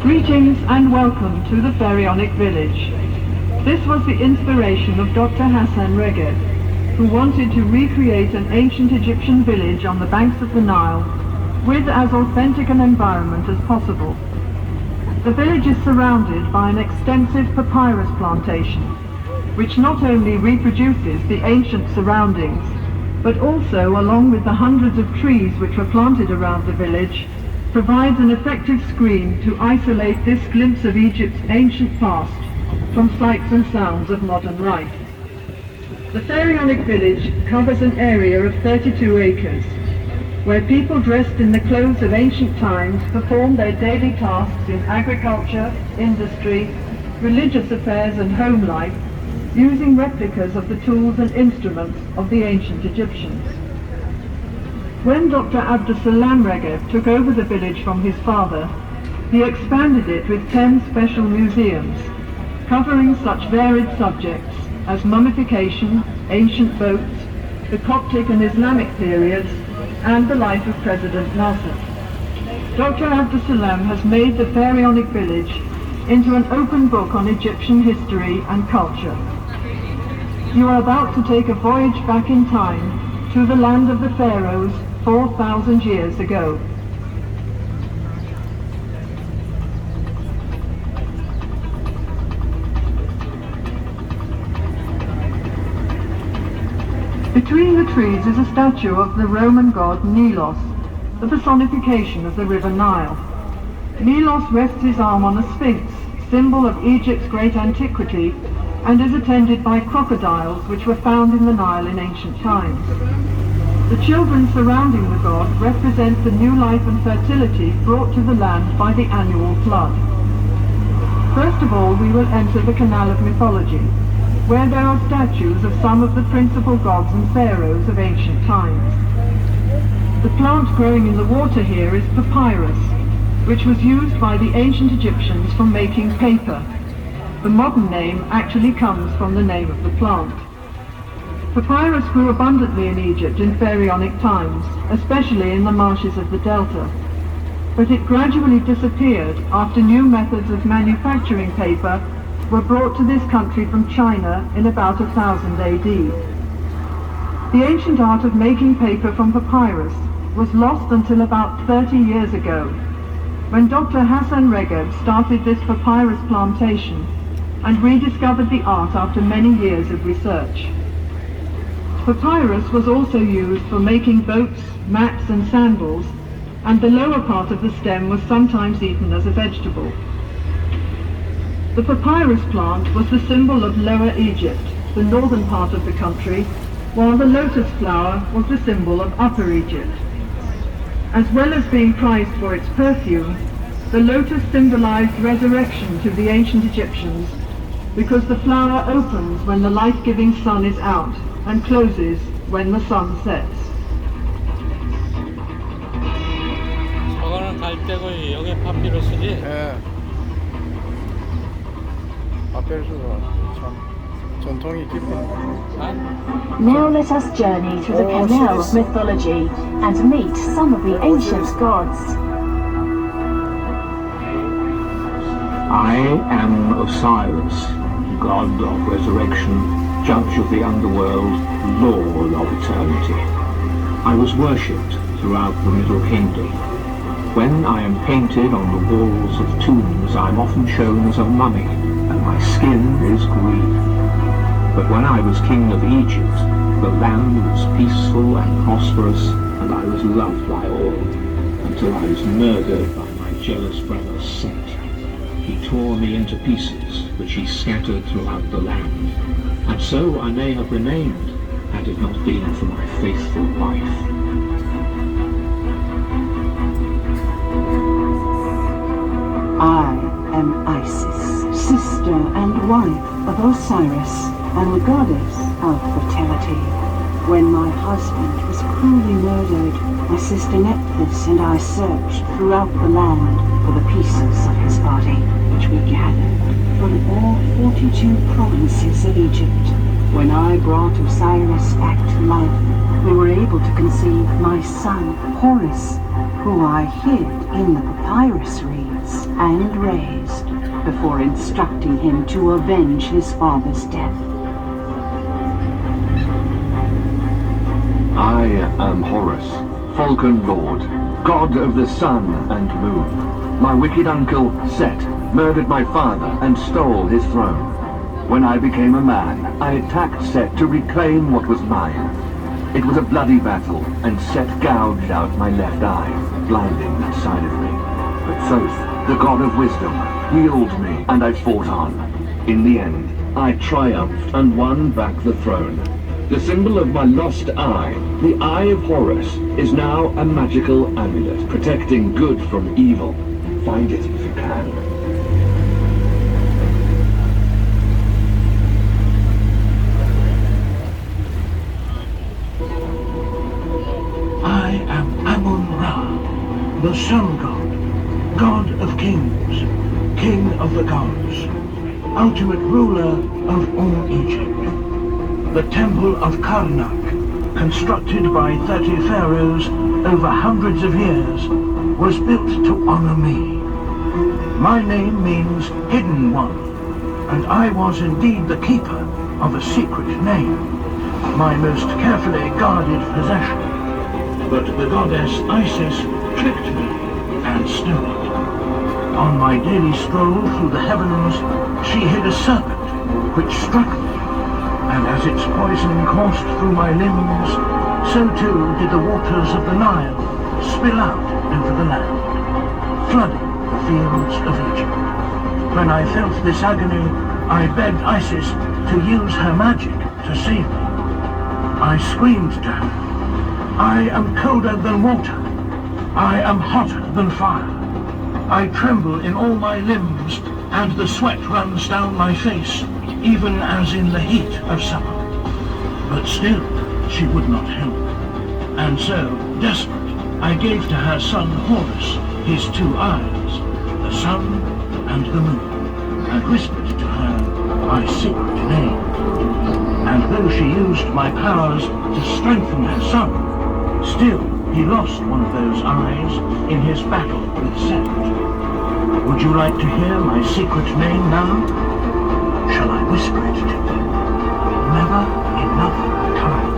Greetings and welcome to the Pharaonic village. This was the inspiration of Dr. Hassan Reged, who wanted to recreate an ancient Egyptian village on the banks of the Nile with as authentic an environment as possible. The village is surrounded by an extensive papyrus plantation, which not only reproduces the ancient surroundings, but also, along with the hundreds of trees which were planted around the village, provides an effective screen to isolate this glimpse of Egypt's ancient past from sights and sounds of modern life. The Pharaonic village covers an area of 32 acres, where people dressed in the clothes of ancient times perform their daily tasks in agriculture, industry, religious affairs and home life, using replicas of the tools and instruments of the ancient Egyptians. When Dr. Abdus-Salam Reged took over the village from his father, he expanded it with 10 special museums, covering such varied subjects as mummification, ancient boats, the Coptic and Islamic periods, and the life of President Nasser. Dr. Abdus-Salam has made the Pharaonic village into an open book on Egyptian history and culture. You are about to take a voyage back in time to the land of the pharaohs 4,000 years ago. Between the trees is a statue of the Roman god Nilos, the personification of the river Nile. Nilos rests his arm on a sphinx, symbol of Egypt's great antiquity, and is attended by crocodiles which were found in the Nile in ancient times. The children surrounding the god represent the new life and fertility brought to the land by the annual flood. First of all, we will enter the Canal of Mythology, where there are statues of some of the principal gods and pharaohs of ancient times. The plant growing in the water here is papyrus, which was used by the ancient Egyptians for making paper. The modern name actually comes from the name of the plant. Papyrus grew abundantly in Egypt in pharaonic times, especially in the marshes of the delta. But it gradually disappeared after new methods of manufacturing paper were brought to this country from China in about 1000 AD. The ancient art of making paper from papyrus was lost until about 30 years ago, when Dr. Hassan Reged started this papyrus plantation and rediscovered the art after many years of research. Papyrus was also used for making boats, mats and sandals, and the lower part of the stem was sometimes eaten as a vegetable. The papyrus plant was the symbol of Lower Egypt, the northern part of the country, while the lotus flower was the symbol of Upper Egypt. As well as being prized for its perfume, the lotus symbolized resurrection to the ancient Egyptians, because the flower opens when the life-giving sun is out and closes when the sun sets. 저거는 갈대고 여기 파피루스지? 예. 파피루스가 참 전통이 깊은. Now let us journey through the Canal of Mythology and meet some of the ancient gods. I am Osiris, god of resurrection, judge of the underworld, lord of eternity. I was worshipped throughout the Middle Kingdom. When I am painted on the walls of tombs, I am often shown as a mummy, and my skin is green. But when I was king of Egypt, the land was peaceful and prosperous, and I was loved by all, until I was murdered by my jealous brother Set. He tore me into pieces, which he scattered throughout the land. And so I may have remained, had it not been for my faithful wife. I am Isis, sister and wife of Osiris, and the goddess of fertility. When my husband was cruelly murdered, my sister Nephthys and I searched throughout the land for the pieces of his body, which we gathered from all 42 provinces of Egypt. When I brought Osiris back to life, we were able to conceive my son, Horus, who I hid in the papyrus reeds. and raised before instructing him to avenge his father's death. I am Horus, Falcon Lord, god of the sun and moon. My wicked uncle, Set, murdered my father and stole his throne. When I became a man, I attacked Set to reclaim what was mine. It was a bloody battle, and Set gouged out my left eye, blinding that side of me. But Thoth, the god of wisdom, healed me, and I fought on. In the end, I triumphed and won back the throne. The symbol of my lost eye, the Eye of Horus, is now a magical amulet, protecting good from evil. Find it if you can. I am Amun-Ra, the sun god, god of kings, king of the gods, ultimate ruler of all Egypt. The temple of Karnak, constructed by 30 pharaohs over hundreds of years, was built to honor me. My name means Hidden One, and I was indeed the keeper of a secret name, my most carefully guarded possession. But the goddess Isis tricked me and stole it. On my daily stroll through the heavens, she hid a serpent, which struck me, and as its poison coursed through my limbs, so too did the waters of the Nile spill out over the land, flooding the fields of Egypt. When I felt this agony, I begged Isis to use her magic to save me. I screamed to her, "I am colder than water. I am hotter than fire. I tremble in all my limbs, and the sweat runs down my face, even as in the heat of summer." But still, she would not help. And so, desperate, I gave to her son Horus his two eyes, the sun and the moon, and whispered to her my secret name. And though she used my powers to strengthen her son, still he lost one of those eyes in his battle with Set. Would you like to hear my secret name now? Shall I whisper it to you? Never enough time.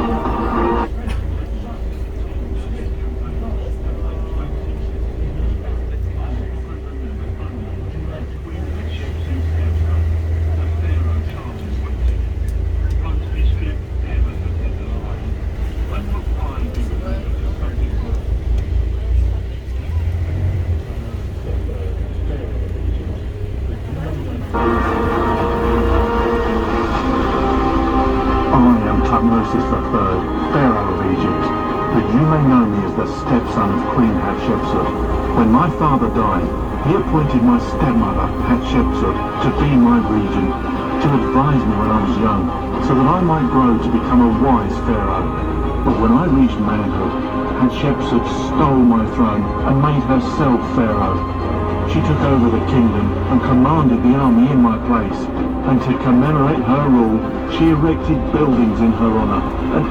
Tutmosis III, Pharaoh of Egypt, but you may know me as the stepson of Queen Hatshepsut. When my father died, he appointed my stepmother, Hatshepsut, to be my regent, to advise me when I was young, so that I might grow to become a wise pharaoh. But when I reached manhood, Hatshepsut stole my throne and made herself pharaoh. She took over the kingdom and commanded the army in my place. And to commemorate her rule, she erected buildings in her honor and